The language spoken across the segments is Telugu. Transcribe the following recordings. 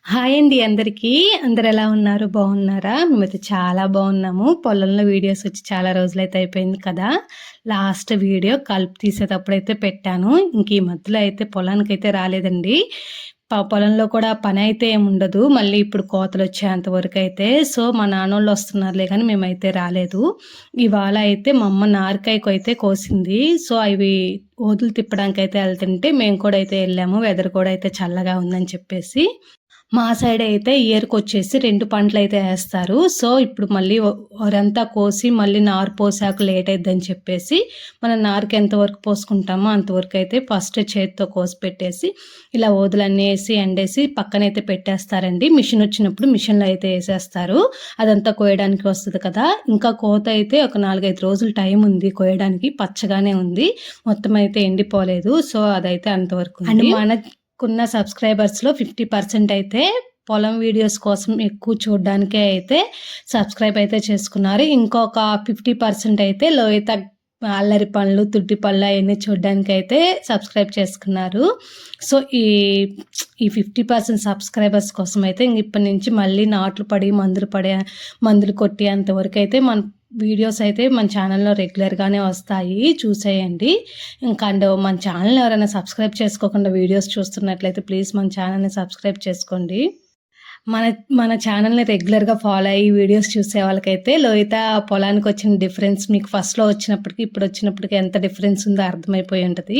హాయ్ అండి అందరికీ. అందరూ ఎలా ఉన్నారు? బాగున్నారా? మేమైతే చాలా బాగున్నాము. పొలంలో వీడియోస్ వచ్చి చాలా రోజులైతే అయిపోయింది కదా! లాస్ట్ వీడియో కలుపు తీసేటప్పుడైతే పెట్టాను. ఇంక ఈ మధ్యలో అయితే పొలానికైతే రాలేదండి. పొలంలో కూడా పనైతే ఏముండదు. మళ్ళీ ఇప్పుడు కోతలొచ్చేంత వరకైతే. సో, మా నాన్నోళ్ళు వస్తున్నారులే గానీ మేమైతే రాలేదు. ఇవాళ అయితే మా అమ్మ నారికాయకైతే కోసింది. సో, అవి ఓదులు తిప్పడానికైతే ఎళ్తుంటే మేము కూడా అయితే ఎళ్ళాము. వెదర్ కూడా అయితే చల్లగా ఉందని చెప్పేసి. మా సైడ్ అయితే ఇయర్‌కొచ్చేసి 2 పంటలైతే ఏస్తారు. సో, ఇప్పుడు మళ్ళీ వరంతా కోసి మళ్ళీ నారు పోసాక లేట్ అయిద్దని చెప్పేసి, మనం నారుకి ఎంతవరకు పోసుకుంటామో అంతవరకైతే ఫస్ట్ చేత్తో కోసి పెట్టేసి, ఇలా ఓదులన్నీ ఏసి, ఎండేసి పక్కనైతే పెట్టేస్తారండి. మిషన్ వచ్చినప్పుడు మిషన్‌లో అయితే ఏసేస్తారు. అదంతా కోయడానికి వస్తది కదా! ఇంకా కోత అయితే ఒక 4, 5 రోజులు టైం ఉంది కోయడానికి. పచ్చగానే ఉంది. మొత్తం అయితే ఎండిపోలేదు. సో, అదైతే అంతవరకు ఉంది. అండ్ మనకున్న సబ్స్క్రైబర్స్‌లో 50% అయితే పొలం వీడియోస్ కోసం ఎక్కువ చూడ్డానికే అయితే సబ్స్క్రైబ్ అయితే చేసుకున్నారు. ఇంకొక 50% అయితే లోయత అల్లరి పనులు, తుట్టి పనులు అయన్నీ చూడ్డానికైతే సబ్స్క్రైబ్ చేసుకున్నారు. సో, ఈ 50% సబ్స్క్రైబర్స్ కోసమైతే ఇప్పటి నుంచి మళ్ళీ నాట్లు పడి, మందులు కొట్టేంత వరకైతే మన వీడియోస్ అయితే మన ఛానల్‌లో రెగ్యులర్‌గానే వస్తాయి. చూసేయండి. అండ్ మన ఛానల్‌ని ఎవరైనా సబ్స్క్రైబ్ చేసుకోకుండా వీడియోస్ చూస్తున్నట్లయితే ప్లీజ్ మన ఛానల్‌ని సబ్స్క్రైబ్ చేసుకోండి. మన మన ఛానల్‌ని రెగ్యులర్‌గా ఫాలో అయ్యి వీడియోస్ చూసే వాళ్ళకైతే లోహిత పొలానికొచ్చిన డిఫరెన్స్ మీకు ఫస్ట్‌లో వచ్చినప్పటికి, ఇప్పుడొచ్చినప్పటికి ఎంత డిఫరెన్స్ ఉందో అర్థమైపోయి ఉంటది.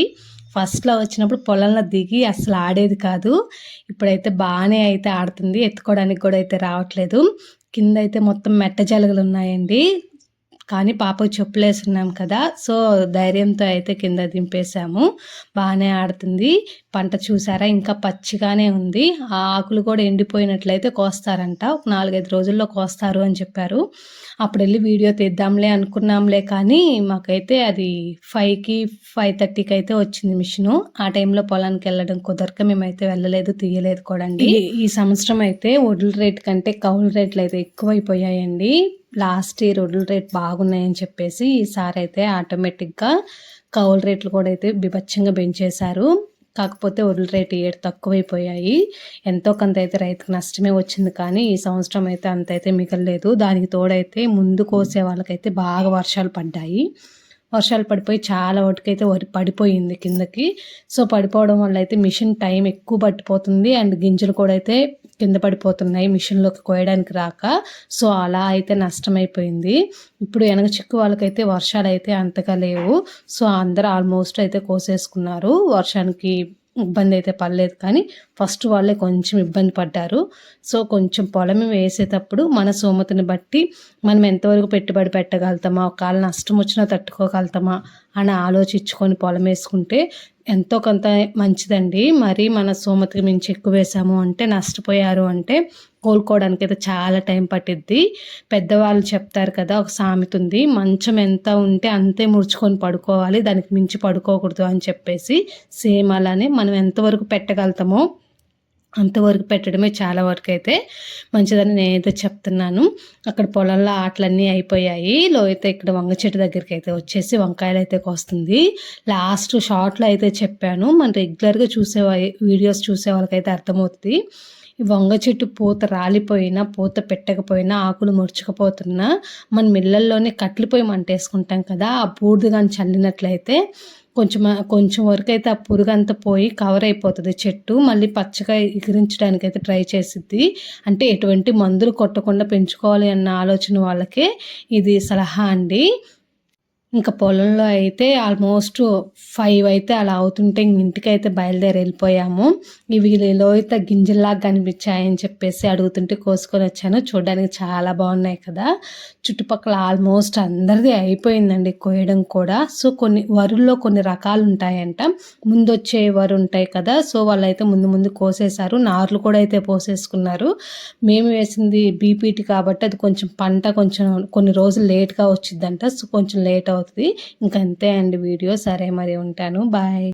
ఫస్ట్‌లో వచ్చినప్పుడు పొలంలో దిగి అసలు ఆడేది కాదు. ఇప్పుడైతే బానే అయితే ఆడుతుంది. ఎత్తుకోవడానికి కూడా అయితే రావట్లేదు. కిందయితే మొత్తం మెట్ట జలగలున్నాయండి. కానీ పాపకు చెప్పులేసున్నాం కదా! సో, ధైర్యంతో అయితే కింద దింపేసాము. బానే ఆడుతుంది. పంట చూసారా ఇంకా పచ్చిగానే ఉంది. ఆ ఆకులు కూడా ఎండిపోయినట్లయితే కోస్తారంట. ఒక 4, 5 రోజుల్లో కోస్తారు అని చెప్పారు. అప్పుడెళ్ళి వీడియో తీద్దాంలే అనుకున్నాంలే కానీ మాకైతే అది 5కి, 5:30కి అయితే వచ్చింది మిషను. ఆ టైంలో పొలానికెళ్ళడం కుదరక మేమైతే వెళ్ళలేదు, తీయలేదు కూడా అండి. ఈ సంవత్సరం అయితే వడ్ల రేటు కంటే కౌలు రేట్లయితే ఎక్కువైపోయాయండి. లాస్ట్ ఇయర్ వడ్ల రేట్ బాగున్నాయని చెప్పేసి ఈసారి అయితే ఆటోమేటిక్‌గా కౌలు రేట్లు కూడా అయితే బీభత్సంగా పెంచేశారు. కాకపోతే వడ్ల రేటు ఈ ఏడు తక్కువైపోయాయి. ఎంతో కొంత అయితే రైతుకు నష్టమే వచ్చింది కానీ ఈ సంవత్సరం అయితే అంతైతే మిగలలేదు. దానికి తోడైతే ముందు కోసే వాళ్ళకైతే బాగా వర్షాలు పడ్డాయి. వర్షాలు పడిపోయి చాలా వరకైతే వరి పడిపోయింది కిందకి. సో, పడిపోవడం వల్ల అయితే మిషన్ టైం ఎక్కువ పట్టిపోతుంది. అండ్ గింజలు కూడా అయితే కింద పడిపోతున్నాయి మిషన్‌లోకి కోయడానికి రాక. సో, అలా అయితే నష్టమైపోయింది. ఇప్పుడు ఎనగ చిక్కు వాళ్ళకైతే వర్షాలైతే అంతగా లేవు. సో, అందరూ ఆల్మోస్ట్ అయితే కోసేసుకున్నారు. వర్షానికి ఇబ్బంది అయితే పడలేదు కానీ ఫస్ట్ వాళ్ళే కొంచెం ఇబ్బంది పడ్డారు. సో, కొంచెం పొలం వేసేటప్పుడు మన స్తోమతని బట్టి మనం ఎంతవరకు పెట్టుబడి పెట్టగలుగుతామా, ఒకవేళ నష్టం వచ్చినా తట్టుకోగలుగుతామా అని ఆలోచించుకొని పొలం వేసుకుంటే ఎంతో కొంత మంచిదండి. మరి మన స్తోమతకి మించి ఎక్కువ వేసాము అంటే నష్టపోయారు అంటే కోలుకోవడానికి అయితే చాలా టైం పట్టిద్ది. పెద్దవాళ్ళు చెప్తారు కదా, ఒక సామెత ఉంది, మంచం ఎంత ఉంటే అంతే ముడుచుకొని పడుకోవాలి, దానికి మించి పడుకోకూడదు అని చెప్పేసి. సేమ్ అలానే మనం ఎంతవరకు పెట్టగలుగుతామో అంతవరకు పెట్టడమే చాలా వరకు అయితే మంచిదని నేనైతే చెప్తున్నాను. అక్కడ పొలంలో ఆటలన్నీ అయిపోయాయి. లోహిత ఇక్కడ వంగ చెట్టు దగ్గరికి అయితే వచ్చేసి వంకాయలు అయితే కోస్తుంది. లాస్ట్ షార్ట్‌లో అయితే చెప్పాను. మనం రెగ్యులర్‌గా వీడియోస్ చూసే వాళ్ళకైతే అర్థమవుతుంది. ఈ వంగ చెట్టు పూత రాలిపోయినా, పూత పెట్టకపోయినా, ఆకులు ముడుచుకుపోతున్నా మనం ఇళ్ళల్లోనే కట్టెల పొయ్యి మంటేసుకుంటాం కదా! ఆ బూడిద గాని చల్లినట్లయితే కొంచెం వరకైతే ఆ పురుగంతా పోయి కవర్ అయిపోతుంది చెట్టు. మళ్ళీ పచ్చగా ఎగిరించడానికైతే ట్రై చేసిద్ది. అంటే ఎటువంటి మందులు కొట్టకుండా పెంచుకోవాలి అన్న ఆలోచన వాళ్ళకే ఇది సలహా అండి. ఇంకా పొలంలో అయితే ఆల్మోస్ట్ 5 అయితే అలా అవుతుంటే ఇంటికైతే బయలుదేరి వెళ్ళిపోయాము. ఇవి లోహిత గింజల్లాగా కనిపించాయని చెప్పేసి అడుగుతుంటే కోసుకొని వచ్చాను. చూడడానికి చాలా బాగున్నాయి కదా! చుట్టుపక్కల ఆల్మోస్ట్ అందరిది అయిపోయిందండి కోయడం కూడా. సో, వరుల్లో కొన్ని రకాలు ఉంటాయంట. ముందొచ్చే వరు ఉంటాయి కదా! సో, వాళ్ళైతే ముందు కోసేశారు. నార్లు కూడా అయితే పోసేసుకున్నారు. మేము వేసింది బీపీటీ కాబట్టి అది పంట కొన్ని రోజులు లేట్‌గా వచ్చిద్దంట. సో, కొంచెం లేట్ అవుతుంది. ఇంకంతే అండి వీడియో. సరే మరి ఉంటాను. బాయ్.